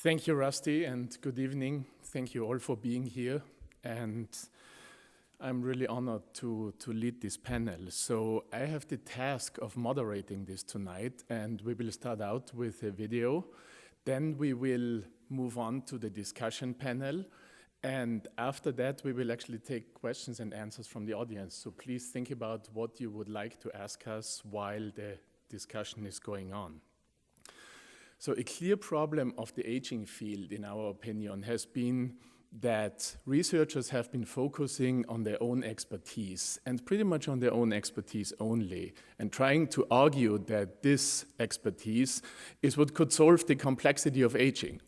Thank you, Rusty, and good evening. Thank you all for being here. And I'm really honored to lead this panel. So I have the task of moderating this tonight, and we will start out with a video. Then we will move on to the discussion panel. And after that, we will actually take questions and answers from the audience. So please think about what you would like to ask us while the discussion is going on. So a clear problem of the aging field, in our opinion, has been that researchers have been focusing on their own expertise and pretty much on their own expertise only, and trying to argue that this expertise is what could solve the complexity of aging.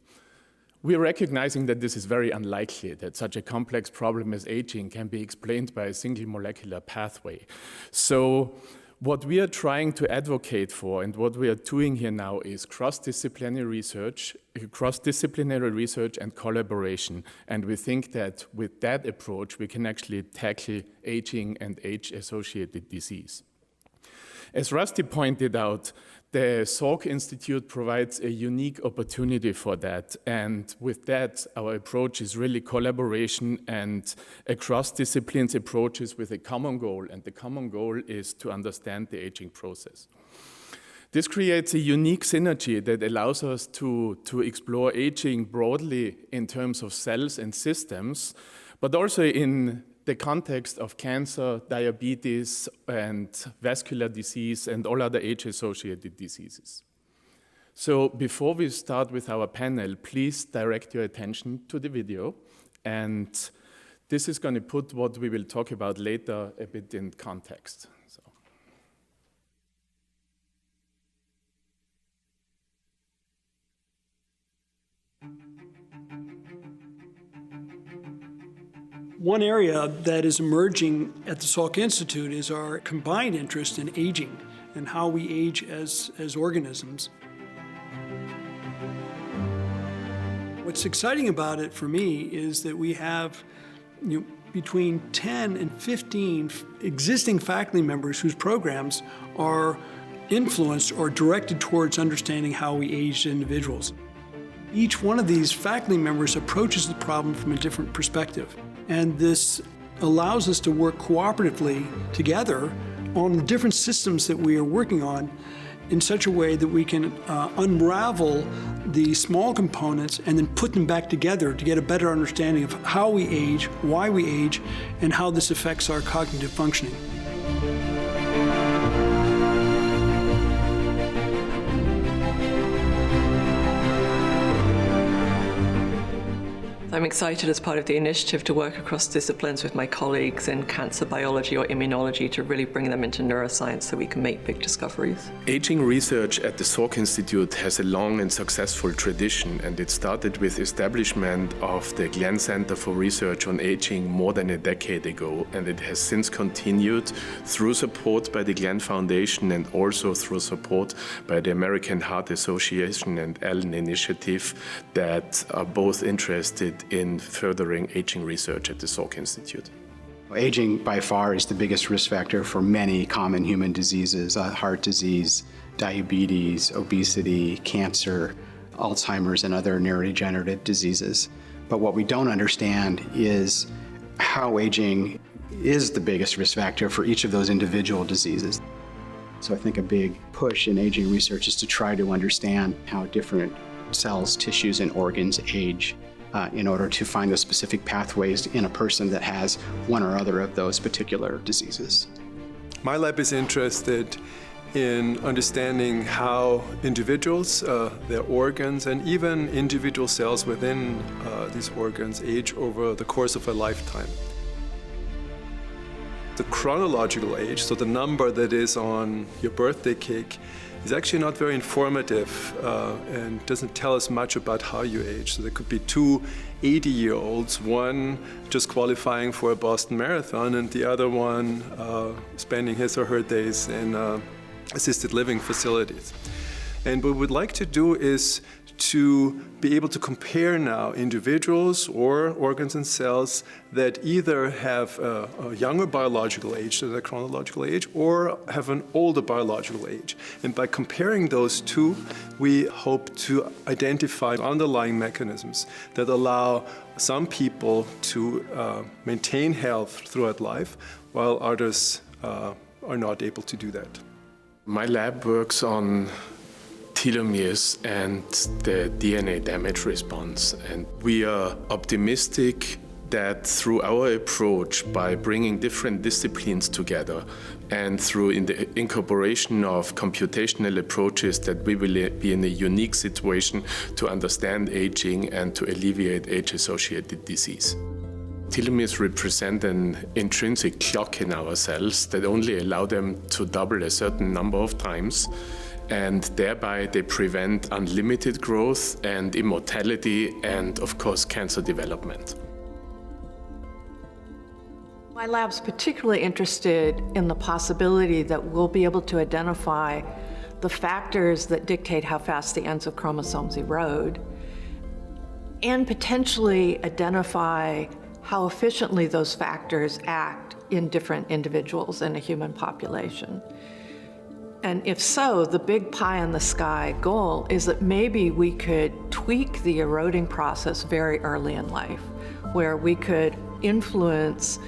We are recognizing that this is very unlikely, that such a complex problem as aging can be explained by a single molecular pathway. So what we are trying to advocate for and what we are doing here now is cross-disciplinary research and collaboration. And we think that with that approach, we can actually tackle aging and age-associated disease. As Rusty pointed out, the Salk Institute provides a unique opportunity for that. And with that, our approach is really collaboration and across disciplines approaches with a common goal. And the common goal is to understand the aging process. This creates a unique synergy that allows us to explore aging broadly in terms of cells and systems, but also in the context of cancer, diabetes, and vascular disease, and all other age-associated diseases. So before we start with our panel, please direct your attention to the video. And this is going to put what we will talk about later a bit in context. One area that is emerging at the Salk Institute is our combined interest in aging and how we age as organisms. What's exciting about it for me is that we have between 10 and 15 existing faculty members whose programs are influenced or directed towards understanding how we age as individuals. Each one of these faculty members approaches the problem from a different perspective. And this allows us to work cooperatively together on the different systems that we are working on in such a way that we can unravel the small components and then put them back together to get a better understanding of how we age, why we age, and how this affects our cognitive functioning. I'm excited as part of the initiative to work across disciplines with my colleagues in cancer biology or immunology to really bring them into neuroscience so we can make big discoveries. Aging research at the Salk Institute has a long and successful tradition, and it started with establishment of the Glenn Center for Research on Aging more than a decade ago, and it has since continued through support by the Glenn Foundation and also through support by the American Heart Association and Allen Initiative that are both interested in furthering aging research at the Salk Institute. Aging by far is the biggest risk factor for many common human diseases, heart disease, diabetes, obesity, cancer, Alzheimer's, and other neurodegenerative diseases. But what we don't understand is how aging is the biggest risk factor for each of those individual diseases. So I think a big push in aging research is to try to understand how different cells, tissues, and organs age in order to find those specific pathways in a person that has one or other of those particular diseases. My lab is interested in understanding how individuals, their organs, and even individual cells within these organs age over the course of a lifetime. The chronological age, so the number that is on your birthday cake, is actually not very informative and doesn't tell us much about how you age. So there could be two 80-year-olds, one just qualifying for a Boston Marathon and the other one spending his or her days in assisted living facilities. And what we'd like to do is to be able to compare now individuals or organs and cells that either have a younger biological age than their chronological age or have an older biological age. And by comparing those two, we hope to identify underlying mechanisms that allow some people to maintain health throughout life, while others are not able to do that. My lab works on telomeres and the DNA damage response. And we are optimistic that through our approach, by bringing different disciplines together and through the incorporation of computational approaches, that we will be in a unique situation to understand aging and to alleviate age-associated disease. Telomeres represent an intrinsic clock in our cells that only allow them to double a certain number of times, and thereby they prevent unlimited growth and immortality and, of course, cancer development. My lab's particularly interested in the possibility that we'll be able to identify the factors that dictate how fast the ends of chromosomes erode, and potentially identify how efficiently those factors act in different individuals in a human population. And if so, the big pie in the sky goal is that maybe we could tweak the eroding process very early in life, where we could influence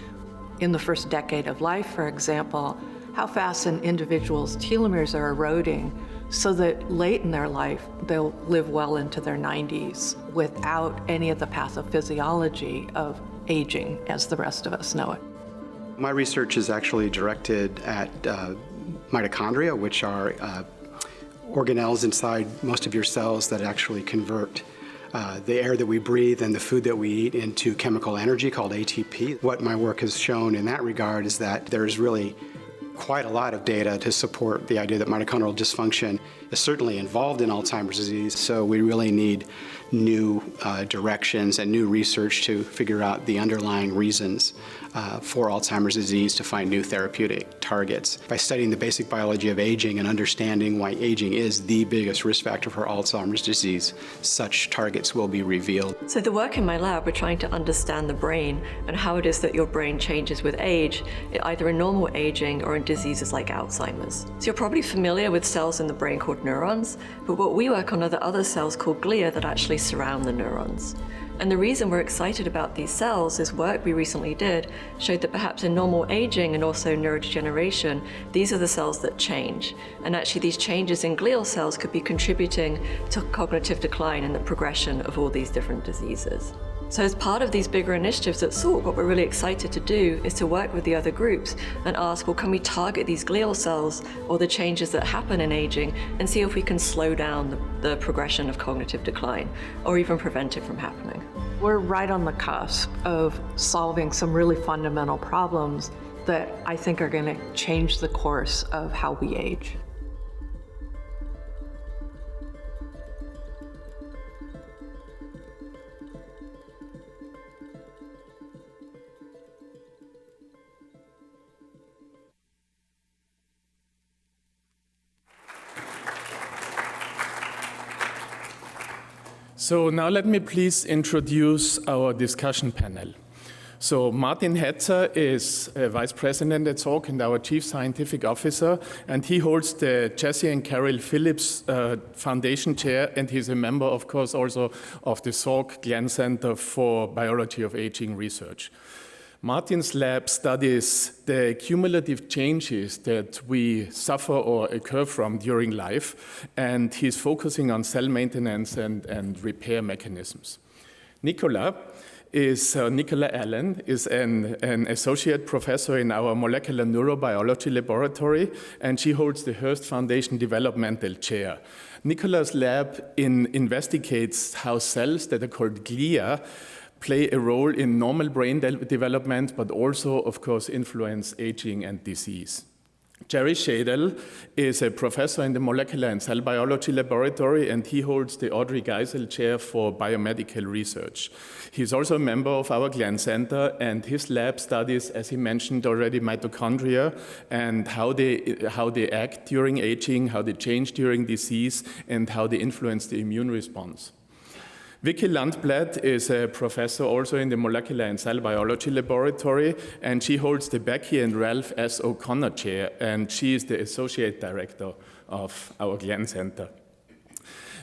in the first decade of life, for example, how fast an individual's telomeres are eroding so that late in their life, they'll live well into their 90s without any of the pathophysiology of aging as the rest of us know it. My research is actually directed at mitochondria, which are organelles inside most of your cells that actually convert the air that we breathe and the food that we eat into chemical energy called ATP. What my work has shown in that regard is that there's really quite a lot of data to support the idea that mitochondrial dysfunction is certainly involved in Alzheimer's disease, so we really need new directions and new research to figure out the underlying reasons for Alzheimer's disease, to find new therapeutic targets. By studying the basic biology of aging and understanding why aging is the biggest risk factor for Alzheimer's disease, such targets will be revealed. So the work in my lab, we're trying to understand the brain and how it is that your brain changes with age, either in normal aging or in diseases like Alzheimer's. So you're probably familiar with cells in the brain called neurons, but what we work on are the other cells called glia that actually surround the neurons. And the reason we're excited about these cells is work we recently did showed that perhaps in normal aging and also neurodegeneration, these are the cells that change. And actually these changes in glial cells could be contributing to cognitive decline and the progression of all these different diseases. So as part of these bigger initiatives at Salk, what we're really excited to do is to work with the other groups and ask, well, can we target these glial cells or the changes that happen in aging and see if we can slow down the progression of cognitive decline or even prevent it from happening? We're right on the cusp of solving some really fundamental problems that I think are going to change the course of how we age. So now let me please introduce our discussion panel. So Martin Hetzer is Vice President at Salk and our Chief Scientific Officer, and he holds the Jesse and Caryl Phillips Foundation Chair, and he's a member, of course, also of the Salk Glenn Center for Biology of Aging Research. Martin's lab studies the cumulative changes that we suffer or occur from during life, and he's focusing on cell maintenance and repair mechanisms. Nicola Allen is an associate professor in our molecular neurobiology laboratory, and she holds the Hearst Foundation Developmental Chair. Nicola's lab investigates how cells that are called glia play a role in normal brain development, but also, of course, influence aging and disease. Jerry Shadel is a professor in the Molecular and Cell Biology Laboratory, and he holds the Audrey Geisel Chair for Biomedical Research. He's also a member of our Glenn Center, and his lab studies, as he mentioned already, mitochondria and how they act during aging, how they change during disease, and how they influence the immune response. Vicky Lundblad is a professor also in the Molecular and Cell Biology Laboratory, and she holds the Becky and Ralph S. O'Connor Chair, and she is the Associate Director of our Glenn Center.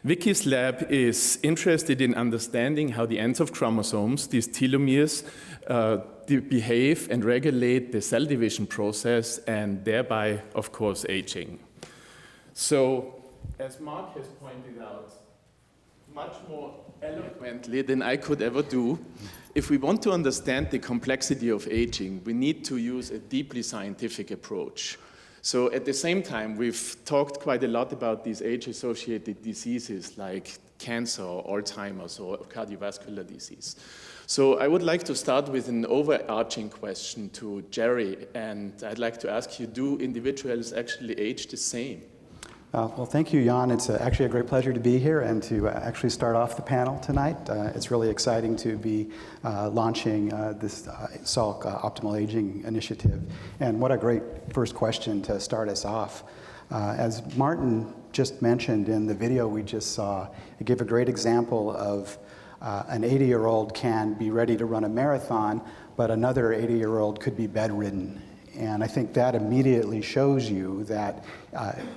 Vicky's lab is interested in understanding how the ends of chromosomes, these telomeres, behave and regulate the cell division process, and thereby, of course, aging. So, as Mark has pointed out, much more eloquently than I could ever do, if we want to understand the complexity of aging, we need to use a deeply scientific approach. So at the same time, we've talked quite a lot about these age-associated diseases like cancer or Alzheimer's or cardiovascular disease. So I would like to start with an overarching question to Jerry, and I'd like to ask you, do individuals actually age the same? Well, thank you, Jan. It's actually a great pleasure to be here and to actually start off the panel tonight. It's really exciting to be launching this Salk Optimal Aging Initiative. And what a great first question to start us off. As Martin just mentioned in the video we just saw, it gave a great example of an 80-year-old can be ready to run a marathon, but another 80-year-old could be bedridden. And I think that immediately shows you that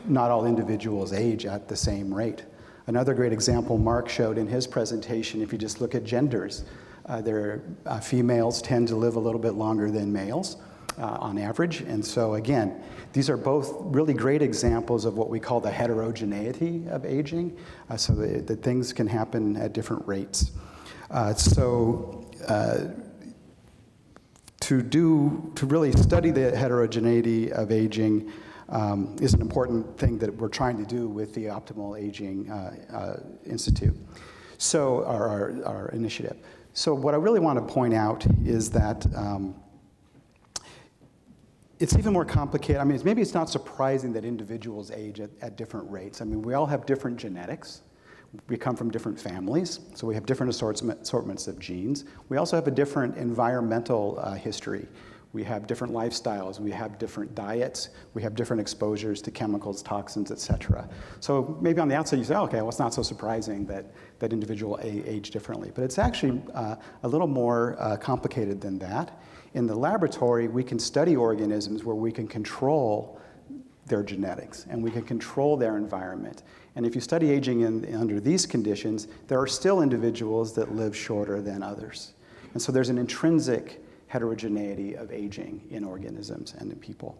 not all individuals age at the same rate. Another great example Mark showed in his presentation, if you just look at genders, females tend to live a little bit longer than males on average. And so again, these are both really great examples of what we call the heterogeneity of aging, so that things can happen at different rates. To really study the heterogeneity of aging is an important thing that we're trying to do with the Optimal Aging Institute, so our initiative. So what I really want to point out is that it's even more complicated. I mean, maybe it's not surprising that individuals age at different rates. I mean, we all have different genetics. We come from different families, so we have different assortments of genes. We also have a different environmental history. We have different lifestyles, we have different diets, we have different exposures to chemicals, toxins, et cetera. So maybe on the outside you say, okay, well, it's not so surprising that individuals age differently. But it's actually a little more complicated than that. In the laboratory, we can study organisms where we can control their genetics and we can control their environment. And if you study aging under these conditions, there are still individuals that live shorter than others. And so there's an intrinsic heterogeneity of aging in organisms and in people.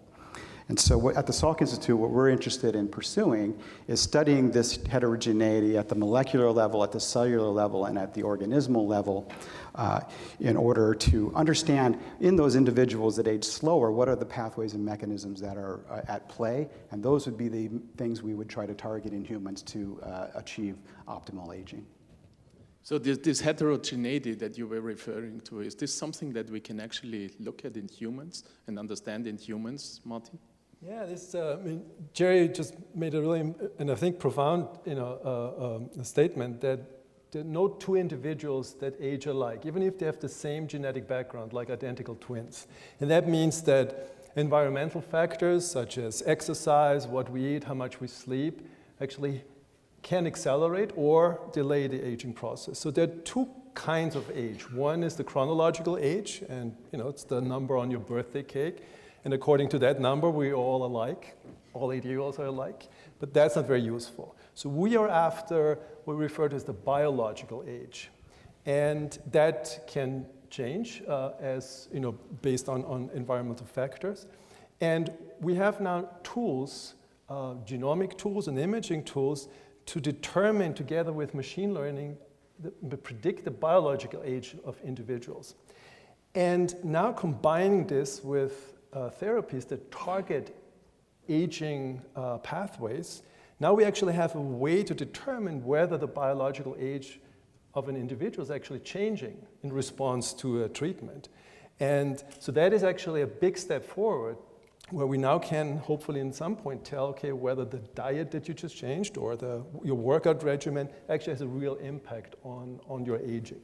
And so at the Salk Institute, what we're interested in pursuing is studying this heterogeneity at the molecular level, at the cellular level, and at the organismal level in order to understand in those individuals that age slower, what are the pathways and mechanisms that are at play, and those would be the things we would try to target in humans to achieve optimal aging. So this heterogeneity that you were referring to, is this something that we can actually look at in humans and understand in humans, Martin? Yeah, Jerry just made a really, and I think profound, statement that there are no two individuals that age alike, even if they have the same genetic background, like identical twins. And that means that environmental factors such as exercise, what we eat, how much we sleep, actually can accelerate or delay the aging process. So there are two kinds of age. One is the chronological age, and it's the number on your birthday cake. And according to that number, we're all alike. All 80-year-olds are alike. But that's not very useful. So we are after what we refer to as the biological age. And that can change based on environmental factors. And we have now tools, genomic tools and imaging tools, to determine, together with machine learning, predict the biological age of individuals. And now combining this with therapies that target aging pathways, now we actually have a way to determine whether the biological age of an individual is actually changing in response to a treatment. And so that is actually a big step forward, where we now can hopefully in some point tell, okay, whether the diet that you just changed or your workout regimen actually has a real impact on your aging.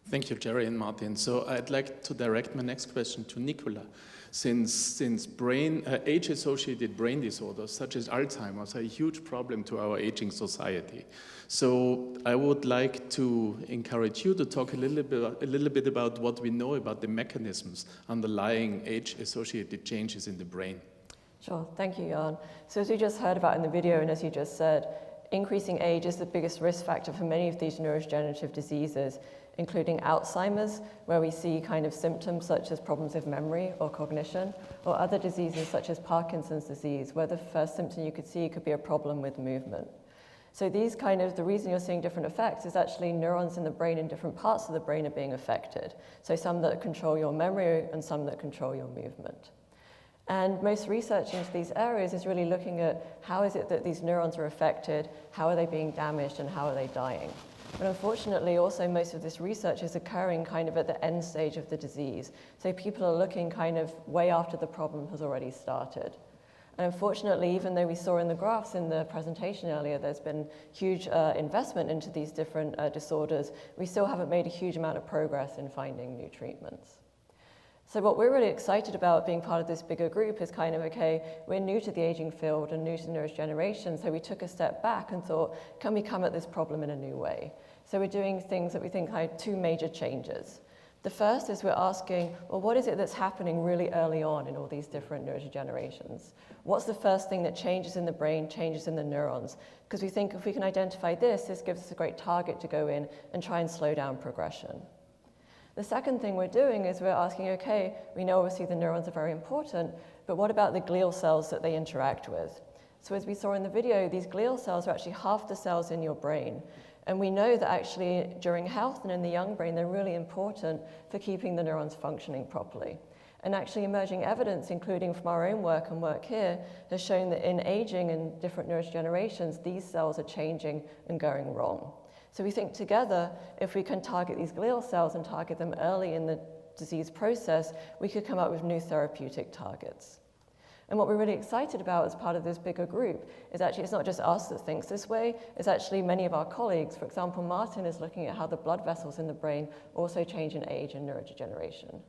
Thank you, Jerry and Martin. So I'd like to direct my next question to Nicola. Since age-associated brain disorders such as Alzheimer's are a huge problem to our aging society, so I would like to encourage you to talk a little bit about what we know about the mechanisms underlying age-associated changes in the brain. Sure, thank you, Jan. So as we just heard about in the video, and as you just said, increasing age is the biggest risk factor for many of these neurodegenerative diseases, including Alzheimer's, where we see kind of symptoms such as problems with memory or cognition, or other diseases such as Parkinson's disease, where the first symptom you could see could be a problem with movement. So the reason you're seeing different effects is actually neurons in the brain in different parts of the brain are being affected. So some that control your memory and some that control your movement. And most research into these areas is really looking at how is it that these neurons are affected, how are they being damaged, and how are they dying. But unfortunately, also most of this research is occurring kind of at the end stage of the disease. So people are looking kind of way after the problem has already started. And unfortunately, even though we saw in the graphs in the presentation earlier, there's been huge investment into these different disorders, we still haven't made a huge amount of progress in finding new treatments. So what we're really excited about being part of this bigger group is kind of, okay, we're new to the aging field and new to neurodegeneration, so we took a step back and thought, can we come at this problem in a new way? So we're doing things that we think have two major changes. The first is we're asking, well, what is it that's happening really early on in all these different neurodegenerations? What's the first thing that changes in the brain, changes in the neurons? Because we think if we can identify this gives us a great target to go in and try and slow down progression. The second thing we're doing is we're asking, okay, we know obviously the neurons are very important, but what about the glial cells that they interact with? So as we saw in the video, these glial cells are actually half the cells in your brain. And we know that actually during health and in the young brain, they're really important for keeping the neurons functioning properly. And actually emerging evidence, including from our own work and work here, has shown that in aging and different neurodegenerations, these cells are changing and going wrong. So we think together, if we can target these glial cells and target them early in the disease process, we could come up with new therapeutic targets. And what we're really excited about as part of this bigger group is actually it's not just us that thinks this way, it's actually many of our colleagues. For example, Martin is looking at how the blood vessels in the brain also change in age and neurodegeneration.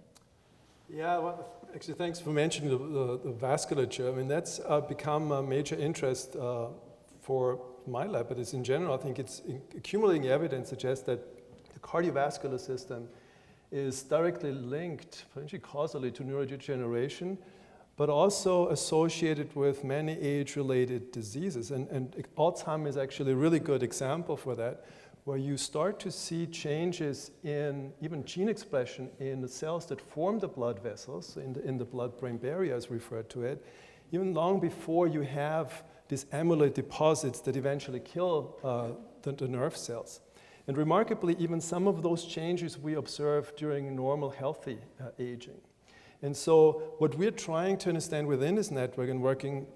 Yeah, well, actually, thanks for mentioning the vasculature. I mean, that's become a major interest for my lab, but it's in general, I think it's accumulating evidence suggests that the cardiovascular system is directly linked, potentially causally, to neurodegeneration, but also associated with many age-related diseases. And Alzheimer's is actually a really good example for that, where you start to see changes in even gene expression in the cells that form the blood vessels, in the blood-brain barrier as referred to it, even long before you have these amyloid deposits that eventually kill the nerve cells. And remarkably, even some of those changes we observe during normal, healthy aging. And so what we're trying to understand within this network and working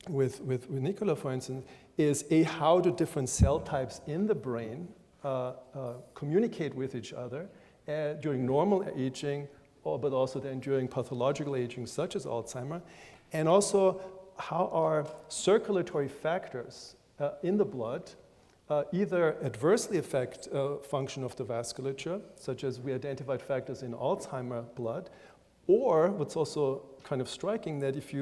with Nicola, for instance, is how do different cell types in the brain communicate with each other during normal aging, but also then during pathological aging, such as Alzheimer's, and also how are circulatory factors in the blood either adversely affect function of the vasculature, such as we identified factors in Alzheimer's blood, or what's also kind of striking that if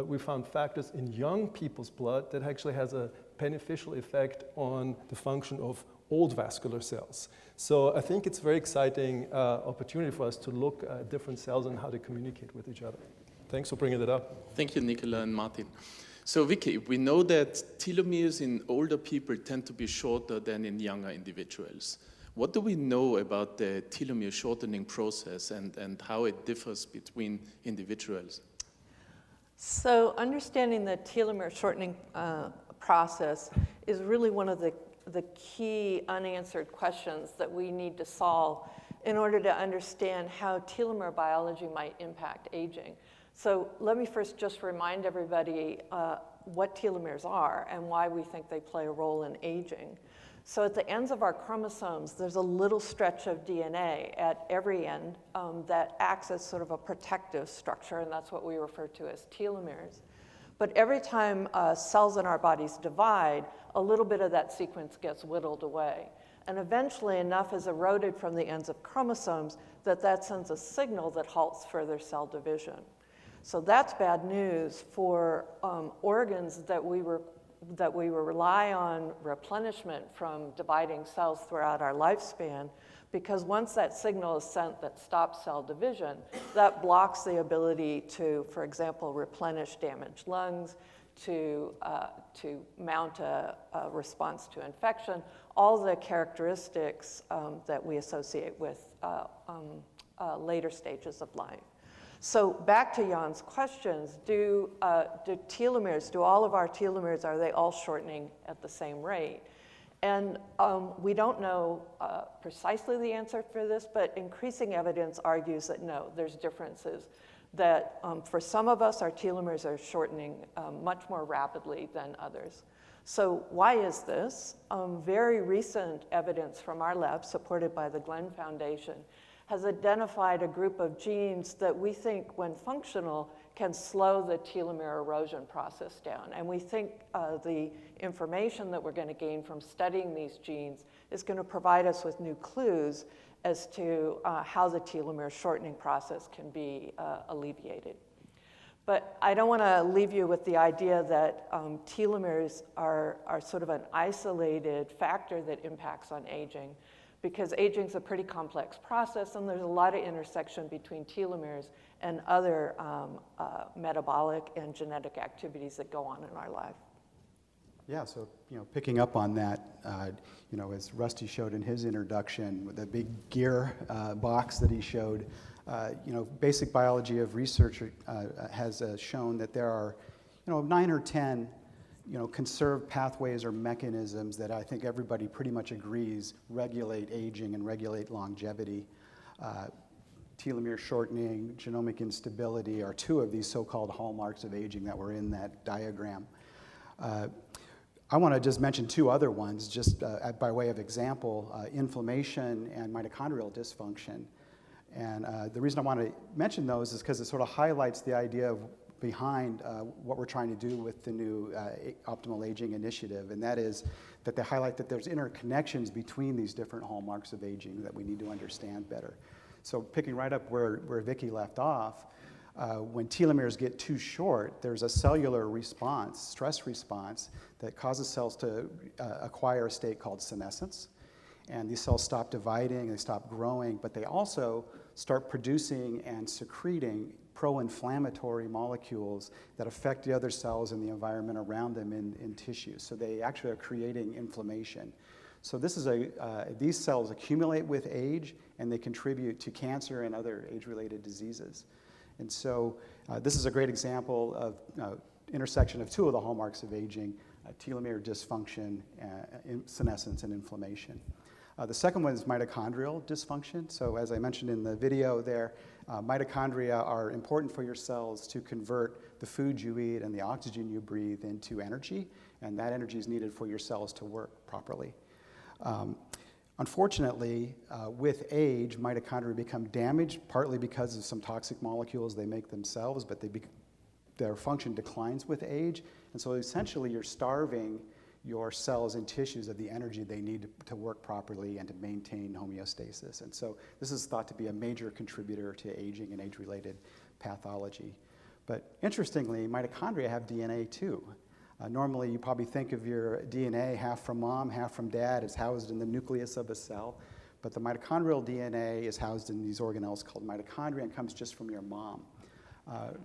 we found factors in young people's blood that actually has a beneficial effect on the function of old vascular cells. So I think it's a very exciting opportunity for us to look at different cells and how they communicate with each other. Thanks for bringing it up. Thank you, Nicola and Martin. So Vicky, we know that telomeres in older people tend to be shorter than in younger individuals. What do we know about the telomere shortening process and how it differs between individuals? So understanding the telomere shortening process is really one of the key unanswered questions that we need to solve in order to understand how telomere biology might impact aging. So let me first just remind everybody what telomeres are and why we think they play a role in aging. So at the ends of our chromosomes, there's a little stretch of DNA at every end that acts as sort of a protective structure, and that's what we refer to as telomeres. But every time cells in our bodies divide, a little bit of that sequence gets whittled away. And eventually enough is eroded from the ends of chromosomes that sends a signal that halts further cell division. So that's bad news for organs that we rely on replenishment from dividing cells throughout our lifespan, because once that signal is sent that stops cell division, that blocks the ability to, for example, replenish damaged lungs, to mount a response to infection, all the characteristics that we associate with later stages of life. So back to Jan's questions, do telomeres, do all of our telomeres, are they all shortening at the same rate? And we don't know precisely the answer for this, but increasing evidence argues that no, there's differences. That for some of us, our telomeres are shortening much more rapidly than others. So why is this? Very recent evidence from our lab, supported by the Glenn Foundation, has identified a group of genes that we think, when functional, can slow the telomere erosion process down. And we think the information that we're going to gain from studying these genes is going to provide us with new clues as to how the telomere shortening process can be alleviated. But I don't want to leave you with the idea that telomeres are sort of an isolated factor that impacts on aging, because aging is a pretty complex process, and there's a lot of intersection between telomeres and other metabolic and genetic activities that go on in our life. Yeah, so picking up on that, as Rusty showed in his introduction, with the big gear box that he showed, basic biology of research has shown that there are, 9 or 10, conserved pathways or mechanisms that I think everybody pretty much agrees regulate aging and regulate longevity. Telomere shortening, genomic instability are two of these so-called hallmarks of aging that were in that diagram. I want to just mention two other ones, just by way of example, inflammation and mitochondrial dysfunction. And the reason I want to mention those is because it sort of highlights the idea of behind what we're trying to do with the new Optimal Aging Initiative, and that is that they highlight that there's interconnections between these different hallmarks of aging that we need to understand better. So picking right up where Vicki left off, when telomeres get too short, there's a cellular response, stress response, that causes cells to acquire a state called senescence. And these cells stop dividing, they stop growing, but they also start producing and secreting pro-inflammatory molecules that affect the other cells in the environment around them in tissues. So they actually are creating inflammation. So this is these cells accumulate with age, and they contribute to cancer and other age-related diseases. And so this is a great example of intersection of two of the hallmarks of aging, telomere dysfunction, senescence, and inflammation. The second one is mitochondrial dysfunction. So as I mentioned in the video there, mitochondria are important for your cells to convert the food you eat and the oxygen you breathe into energy, and that energy is needed for your cells to work properly. Unfortunately, with age, mitochondria become damaged, partly because of some toxic molecules they make themselves, but their function declines with age, and so essentially you're starving your cells and tissues of the energy they need to work properly and to maintain homeostasis. And so this is thought to be a major contributor to aging and age-related pathology. But interestingly, mitochondria have DNA too. Normally, you probably think of your DNA half from mom, half from dad. It's housed in the nucleus of a cell. But the mitochondrial DNA is housed in these organelles called mitochondria and comes just from your mom.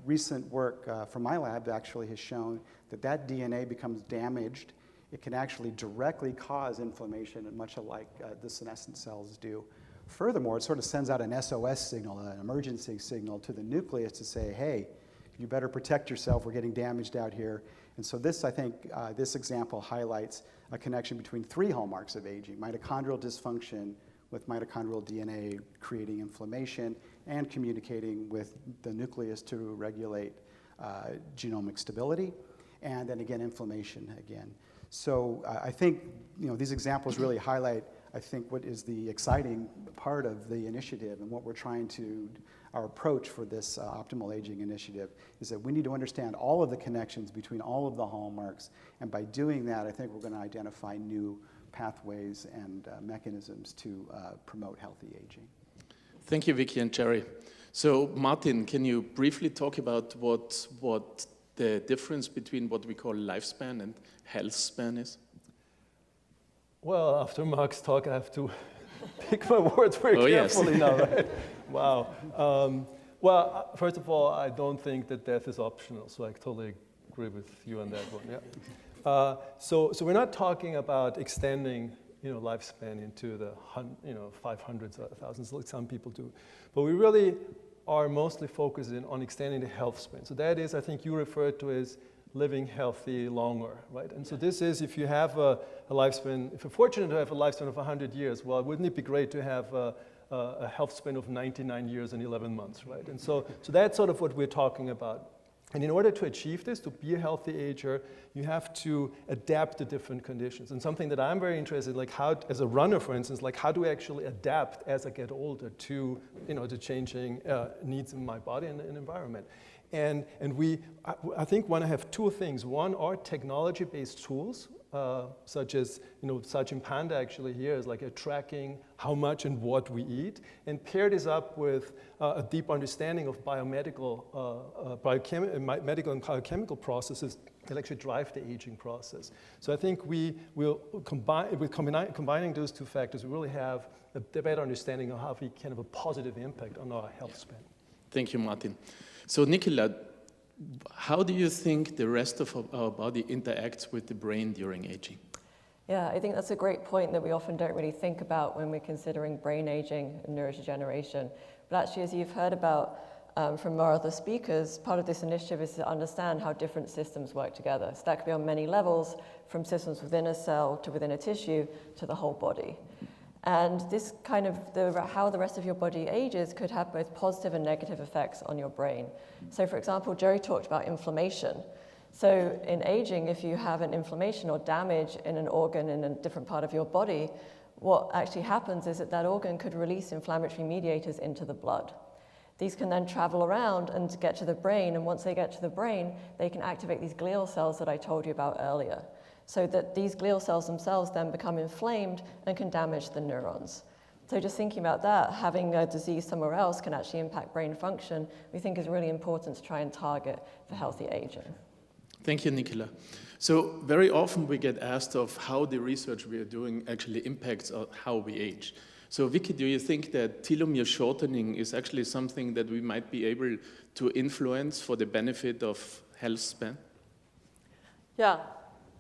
Recent work from my lab actually has shown that DNA becomes damaged. It can actually directly cause inflammation, much like the senescent cells do. Furthermore, it sort of sends out an SOS signal, an emergency signal to the nucleus to say, hey, you better protect yourself, we're getting damaged out here. And so this, I think, this example highlights a connection between three hallmarks of aging: mitochondrial dysfunction with mitochondrial DNA creating inflammation and communicating with the nucleus to regulate genomic stability, and then again, inflammation again. So I think these examples really highlight, I think, what is the exciting part of the initiative and what we're trying to, our approach for this optimal aging initiative is that we need to understand all of the connections between all of the hallmarks, and by doing that, I think we're going to identify new pathways and mechanisms to promote healthy aging. Thank you, Vicky and Jerry. So, Martin, can you briefly talk about what the difference between what we call lifespan and health span is? Well, after Mark's talk, I have to pick my words very carefully now, right? Wow. Well, first of all, I don't think that death is optional, so I totally agree with you on that one. Yeah. So we're not talking about extending, lifespan into the 500s or thousands, like some people do, but we really are mostly focusing on extending the health span. So that is, I think you referred to as living healthy longer, right? And so this is, if you have a lifespan, if you're fortunate to have a lifespan of 100 years, well, wouldn't it be great to have a health span of 99 years and 11 months, right? And so that's sort of what we're talking about. And in order to achieve this, to be a healthy ager, you have to adapt to different conditions. And something that I'm very interested in, like how, as a runner, for instance, like how do I actually adapt as I get older to, to changing needs in my body and environment. And I think want to have two things. One are technology-based tools, such as, Sergeant Panda actually here is like tracking how much and what we eat, and pair this up with a deep understanding of medical and biochemical processes that actually drive the aging process. So I think we will combining those two factors, we really have a better understanding of how we can have a positive impact on our health span. Thank you, Martin. So, Nicola, how do you think the rest of our body interacts with the brain during aging? Yeah, I think that's a great point that we often don't really think about when we're considering brain aging and neurodegeneration. But actually, as you've heard about from our other speakers, part of this initiative is to understand how different systems work together. So that could be on many levels, from systems within a cell to within a tissue to the whole body. And this kind of, how the rest of your body ages could have both positive and negative effects on your brain. So for example, Jerry talked about inflammation. So in aging, if you have an inflammation or damage in an organ in a different part of your body, what actually happens is that organ could release inflammatory mediators into the blood. These can then travel around and get to the brain, and once they get to the brain, they can activate these glial cells that I told you about earlier, so that these glial cells themselves then become inflamed and can damage the neurons. So just thinking about that, having a disease somewhere else can actually impact brain function, we think is really important to try and target for healthy aging. Thank you, Nicola. So very often we get asked of how the research we are doing actually impacts how we age. So Vicky, do you think that telomere shortening is actually something that we might be able to influence for the benefit of health span? Yeah.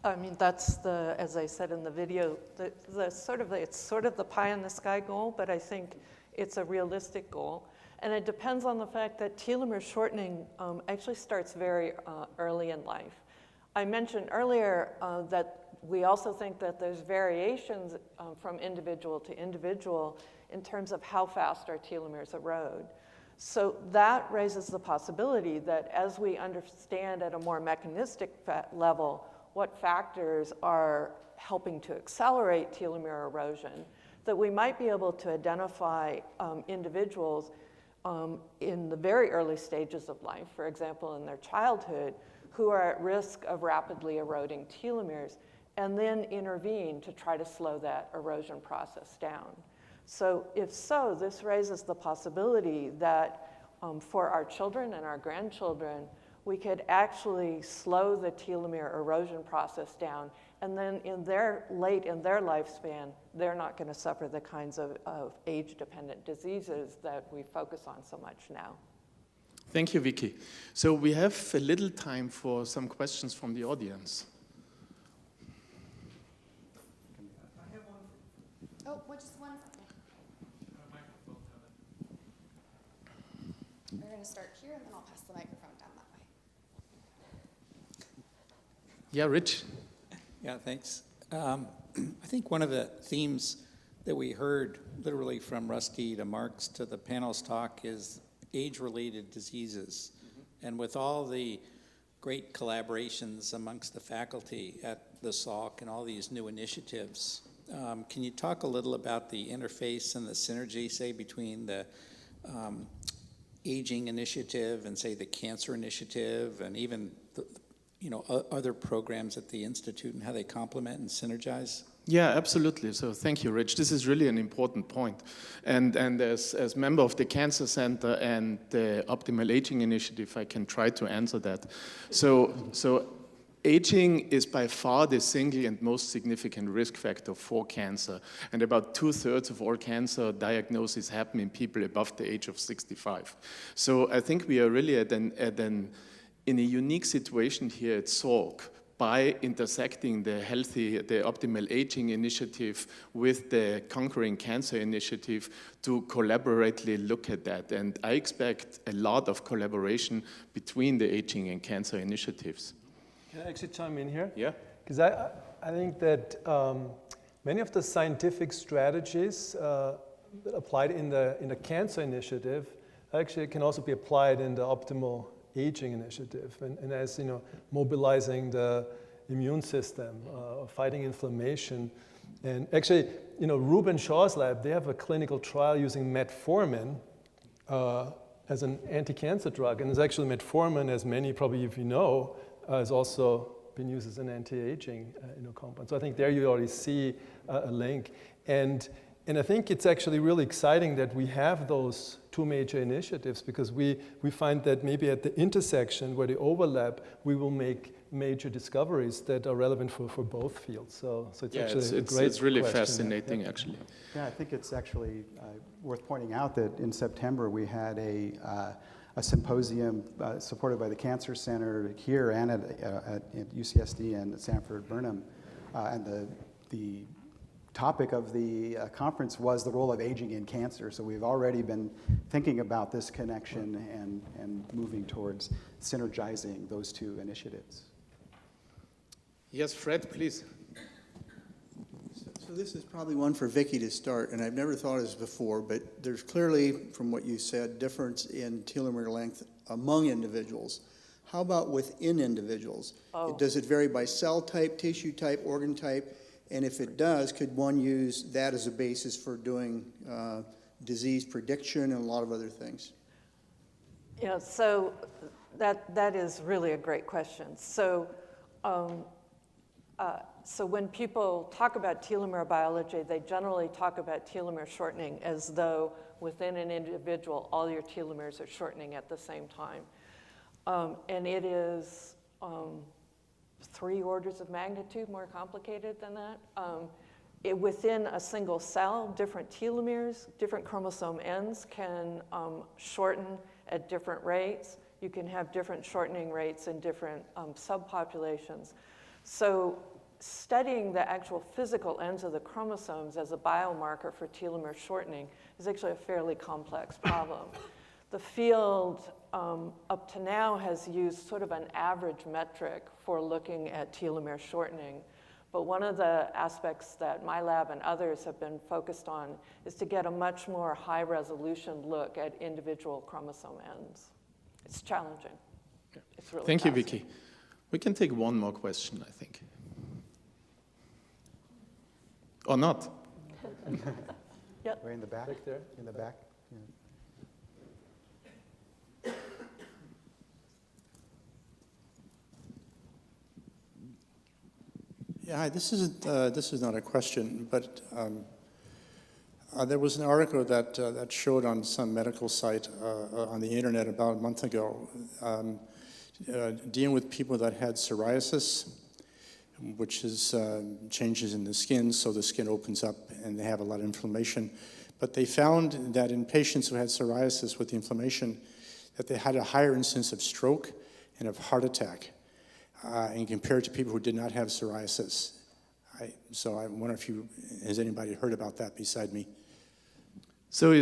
I mean, that's as I said in the video, it's sort of the pie in the sky goal, but I think it's a realistic goal. And it depends on the fact that telomere shortening actually starts very early in life. I mentioned earlier that we also think that there's variations from individual to individual in terms of how fast our telomeres erode. So that raises the possibility that as we understand at a more mechanistic level what factors are helping to accelerate telomere erosion, that we might be able to identify individuals in the very early stages of life, for example, in their childhood, who are at risk of rapidly eroding telomeres, and then intervene to try to slow that erosion process down. So if so, this raises the possibility that for our children and our grandchildren, we could actually slow the telomere erosion process down, and then late in their lifespan, they're not going to suffer the kinds of age-dependent diseases that we focus on so much now. Thank you, Vicky. So we have a little time for some questions from the audience. I have one. Oh, just one second. We're going to start here, and then I'll pass the microphone down that way. Yeah, Rich. Yeah, thanks. I think one of the themes that we heard literally from Rusty to Mark's to the panel's talk is age-related diseases. Mm-hmm. And with all the great collaborations amongst the faculty at the Salk and all these new initiatives. Can you talk a little about the interface and the synergy, say, between the aging initiative and, say, the cancer initiative, and even the, other programs at the Institute, and how they complement and synergize? Yeah, absolutely. So thank you, Rich. This is really an important point. And as member of the Cancer Center and the Optimal Aging Initiative, I can try to answer that. So aging is by far the single and most significant risk factor for cancer. And about 2/3 of all cancer diagnoses happen in people above the age of 65. So I think we are really in a unique situation here at Salk, by intersecting the Optimal Aging Initiative with the Conquering Cancer Initiative to collaboratively look at that. And I expect a lot of collaboration between the aging and cancer initiatives. Can I actually chime in here? Yeah. Because I think that many of the scientific strategies applied in the cancer initiative actually can also be applied in the Optimal Aging Initiative, and as mobilizing the immune system, fighting inflammation. And actually, Ruben Shaw's lab, they have a clinical trial using metformin as an anti-cancer drug, and it's actually metformin, as many probably of you know, has also been used as an anti-aging compound. So I think there you already see a link. And I think it's actually really exciting that we have those two major initiatives, because we find that maybe at the intersection where they overlap, we will make major discoveries that are relevant for both fields. So it's actually a great it's really question. fascinating, actually. Yeah, I think it's actually worth pointing out that in September we had a symposium supported by the Cancer Center here and at UCSD and at Sanford Burnham, and the topic of the conference was the role of aging in cancer. So we've already been thinking about this connection and moving towards synergizing those two initiatives. Yes, Fred, please. So this is probably one for Vicki to start, and I've never thought of this before, but there's clearly, from what you said, difference in telomere length among individuals. How about within individuals? Oh. Does it vary by cell type, tissue type, organ type? And if it does, could one use that as a basis for doing disease prediction and a lot of other things? Yeah, so that is really a great question. So when people talk about telomere biology, they generally talk about telomere shortening as though within an individual, all your telomeres are shortening at the same time. And it is 3 orders of magnitude more complicated than that. Within a single cell, different telomeres, different chromosome ends can shorten at different rates. You can have different shortening rates in different subpopulations. So studying the actual physical ends of the chromosomes as a biomarker for telomere shortening is actually a fairly complex problem. The field up to now has used sort of an average metric for looking at telomere shortening. But one of the aspects that my lab and others have been focused on is to get a much more high-resolution look at individual chromosome ends. It's challenging. It's really Thank you, Vicki. We can take one more question, I think. Or not? Yep. Way in the back. Back there. In the back. Yeah. Yeah, hi, this is not a question, but there was an article that showed on some medical site on the internet about a month ago dealing with people that had psoriasis, which is changes in the skin, so the skin opens up and they have a lot of inflammation. But they found that in patients who had psoriasis with the inflammation, that they had a higher incidence of stroke and of heart attack. And compared to people who did not have psoriasis. So I wonder if has anybody heard about that beside me? So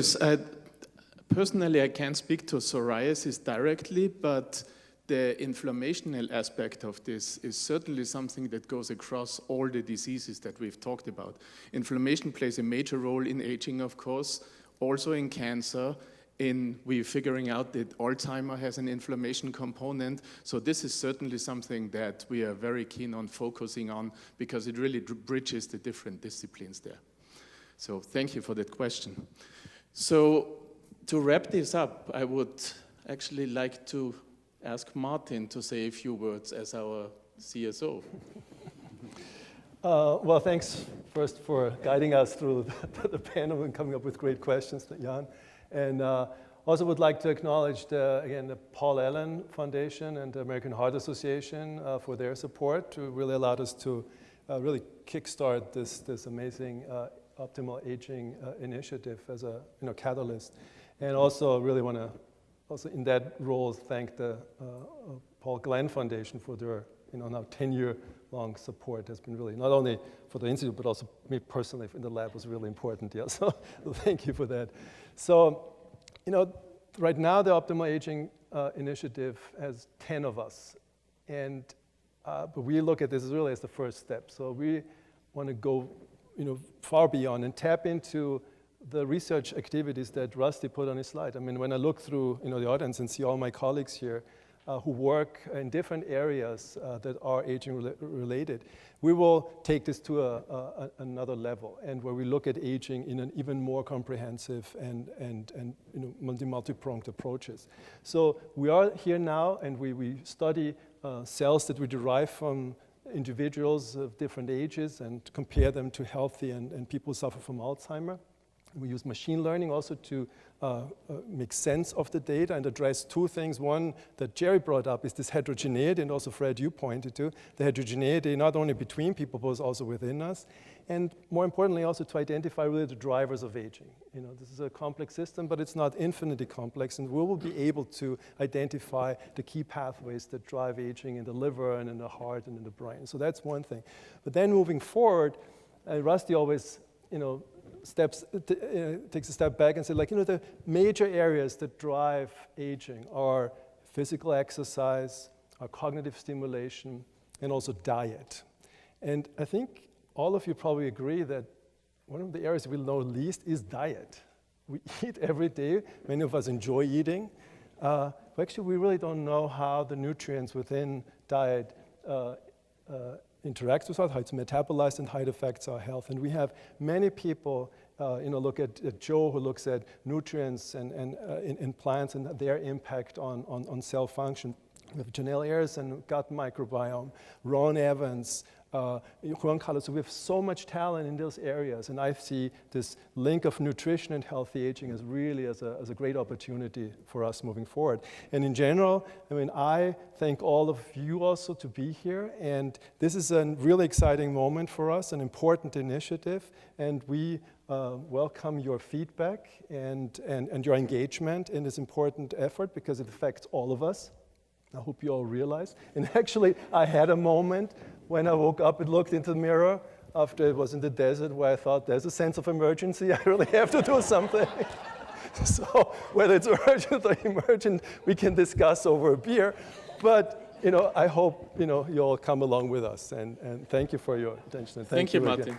personally, I can't speak to psoriasis directly, but the inflammational aspect of this is certainly something that goes across all the diseases that we've talked about. Inflammation plays a major role in aging, of course, also in cancer, we're figuring out that Alzheimer has an inflammation component. So this is certainly something that we are very keen on focusing on because it really bridges the different disciplines there. So thank you for that question. So to wrap this up, I would actually like to ask Martin to say a few words as our CSO. Well, thanks first for guiding us through the panel and coming up with great questions, Jan. And also would like to acknowledge, again, the Paul Allen Foundation and the American Heart Association for their support to really allow us to really kickstart this amazing optimal aging initiative as a catalyst. And also really want to, also in that role, thank the Paul Glenn Foundation for their now 10-year-long support. Has been really, not only for the Institute, but also me personally in the lab was really important. Yeah, so thank you for that. So, right now the Optimal Aging Initiative has 10 of us. And, but we look at this really as the first step. So we want to go, far beyond and tap into the research activities that Rusty put on his slide. I mean, when I look through, the audience and see all my colleagues here, who work in different areas that are aging related, we will take this to another level, and where we look at aging in an even more comprehensive and multi-pronged approaches. So we are here now, and we study cells that we derive from individuals of different ages and compare them to healthy and people who suffer from Alzheimer. We use machine learning also to make sense of the data and address two things. One that Jerry brought up is this heterogeneity, and also Fred, you pointed to, the heterogeneity not only between people, but also within us. And more importantly, also to identify really the drivers of aging. This is a complex system, but it's not infinitely complex, and we will be able to identify the key pathways that drive aging in the liver and in the heart and in the brain. So that's one thing. But then moving forward, Rusty always, takes a step back and says, the major areas that drive aging are physical exercise, our cognitive stimulation, and also diet. And I think all of you probably agree that one of the areas we know least is diet. We eat every day. Many of us enjoy eating. But actually, we really don't know how the nutrients within diet interacts with us, how it's metabolized, and how it affects our health. And we have many people, look at Joe, who looks at nutrients and in plants and their impact on cell function. We have Janelle Ayers and gut microbiome, Ron Evans, Juan Carlos. So we have so much talent in those areas, and I see this link of nutrition and healthy aging as really as a great opportunity for us moving forward. And in general, I thank all of you also to be here, and this is a really exciting moment for us, an important initiative, and we welcome your feedback and your engagement in this important effort because it affects all of us. I hope you all realize. And actually, I had a moment when I woke up and looked into the mirror after it was in the desert where I thought, there's a sense of emergency. I really have to do something. So whether it's urgent or emergent, we can discuss over a beer. But I hope you all come along with us. And thank you for your attention. And thank you, Martin.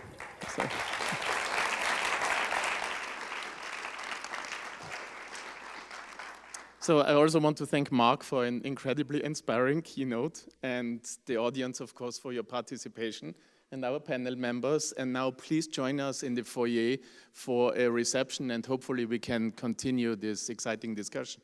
So I also want to thank Mark for an incredibly inspiring keynote, and the audience, of course, for your participation, and our panel members. And now please join us in the foyer for a reception, and hopefully we can continue this exciting discussion.